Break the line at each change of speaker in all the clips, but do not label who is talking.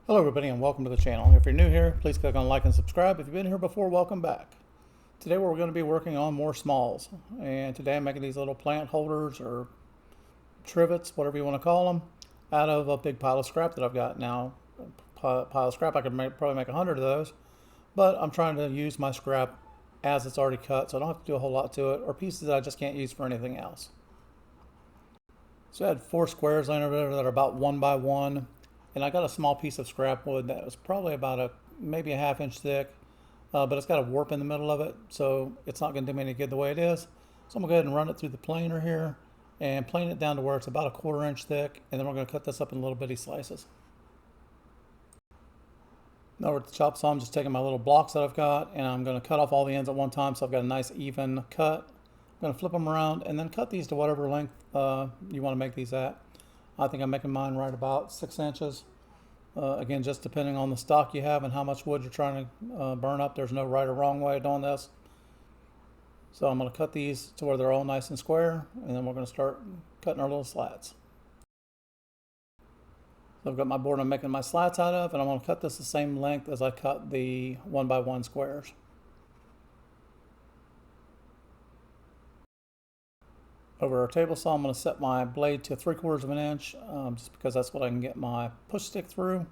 Hello everybody and welcome to the channel. If you're new here, please click on like and subscribe. If you've been here before, welcome back. Today we're going to be working on more smalls. And today I'm making these little plant holders or trivets, whatever you want to call them, out of a big pile of scrap that I've got now. Pile of scrap, I could probably make 100 of those, but I'm trying to use my scrap as it's already cut, so I don't have to do a whole lot to it, or pieces that I just can't use for anything else. So I had 4 squares laying over there that are about 1 by 1. And I got a small piece of scrap wood that was probably about maybe a ½ inch thick, but it's got a warp in the middle of it, so it's not going to do me any good the way it is. So I'm going to go ahead and run it through the planer here and plane it down to where it's about a 1/4 inch thick, and then we're going to cut this up in little bitty slices. Now with the chop saw, I'm just taking my little blocks that I've got, and I'm going to cut off all the ends at one time so I've got a nice even cut. I'm going to flip them around and then cut these to whatever length you want to make these at. I think I'm making mine right about 6 inches. Again, just depending on the stock you have and how much wood you're trying to burn up. There's no right or wrong way of doing this. So I'm going to cut these to where they're all nice and square, and then we're going to start cutting our little slats. So I've got my board I'm making my slats out of, and I'm going to cut this the same length as I cut the 1 by 1 squares. Over our table saw, I'm going to set my blade to 3/4 of an inch, just because that's what I can get my push stick through.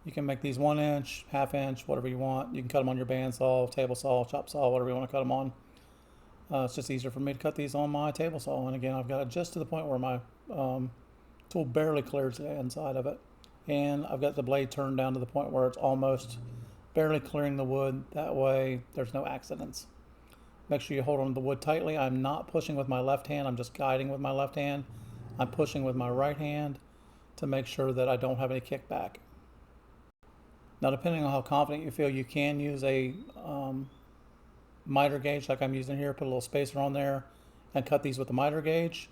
You can make these 1 inch, ½ inch, whatever you want. You can cut them on your bandsaw, table saw, chop saw, whatever you want to cut them on. It's just easier for me to cut these on my table saw. And again, I've got it just to the point where my tool barely clears the inside of it. And I've got the blade turned down to the point where it's almost barely clearing the wood. That way there's no accidents. Make sure you hold on to the wood tightly. I'm not pushing with my left hand. I'm just guiding with my left hand. I'm pushing with my right hand to make sure that I don't have any kickback. Now, depending on how confident you feel, you can use a miter gauge like I'm using here. Put a little spacer on there and cut these with the miter gauge.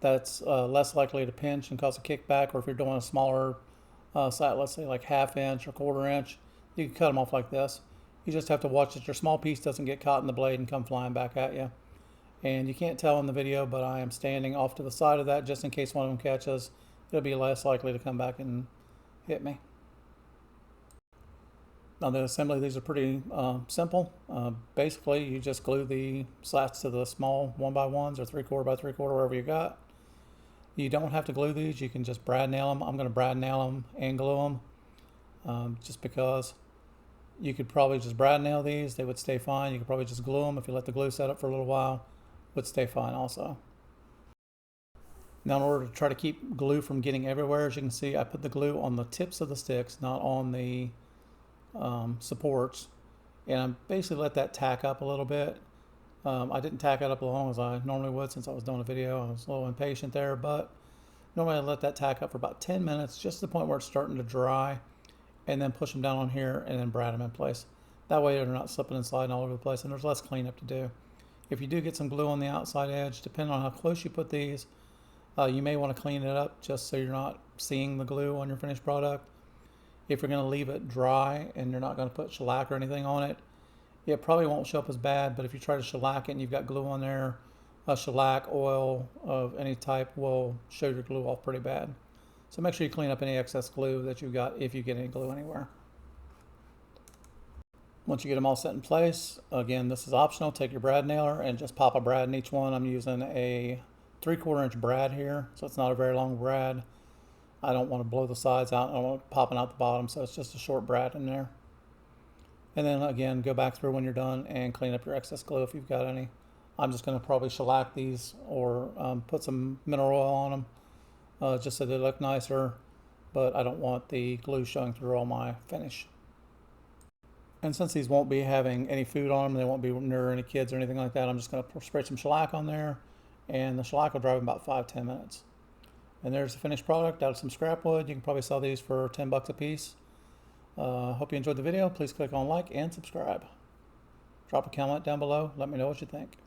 That's less likely to pinch and cause a kickback. Or if you're doing a smaller slat, let's say like ½ inch or 1/4 inch, you can cut them off like this. You just have to watch that your small piece doesn't get caught in the blade and come flying back at you. And you can't tell in the video, but I am standing off to the side of that just in case one of them catches. It'll be less likely to come back and hit me. Now the assembly, these are pretty simple. Basically, you just glue the slats to the small 1 by 1s or 3/4 by 3/4, wherever you got. You don't have to glue these. You can just brad nail them. I'm going to brad nail them and glue them just because. You could probably just brad nail these, they would stay fine. You could probably just glue them if you let the glue set up for a little while, would stay fine also. Now in order to try to keep glue from getting everywhere, as you can see, I put the glue on the tips of the sticks, not on the supports. And I basically let that tack up a little bit. I didn't tack it up as long as I normally would since I was doing a video. I was a little impatient there, but normally I let that tack up for about 10 minutes, just to the point where it's starting to dry. And then push them down on here and then brad them in place. That way they're not slipping and sliding all over the place, and there's less cleanup to do. If you do get some glue on the outside edge, depending on how close you put these, you may want to clean it up just so you're not seeing the glue on your finished product. If you're going to leave it dry and you're not going to put shellac or anything on it, it probably won't show up as bad, but if you try to shellac it and you've got glue on there, shellac, oil of any type will show your glue off pretty bad. So make sure you clean up any excess glue that you've got if you get any glue anywhere. Once you get them all set in place, again, this is optional. Take your brad nailer and just pop a brad in each one. I'm using a 3/4 inch brad here, so it's not a very long brad. I don't want to blow the sides out. I don't want it popping out the bottom, so it's just a short brad in there. And then again, go back through when you're done and clean up your excess glue if you've got any. I'm just going to probably shellac these or put some mineral oil on them. Just so they look nicer, but I don't want the glue showing through all my finish. And since these won't be having any food on them, they won't be near any kids or anything like that, I'm just going to spray some shellac on there, and the shellac will dry in about 5-10 minutes. And there's the finished product out of some scrap wood. You can probably sell these for 10 bucks a piece. Hope you enjoyed the video. Please click on like and subscribe. Drop a comment down below. Let me know what you think.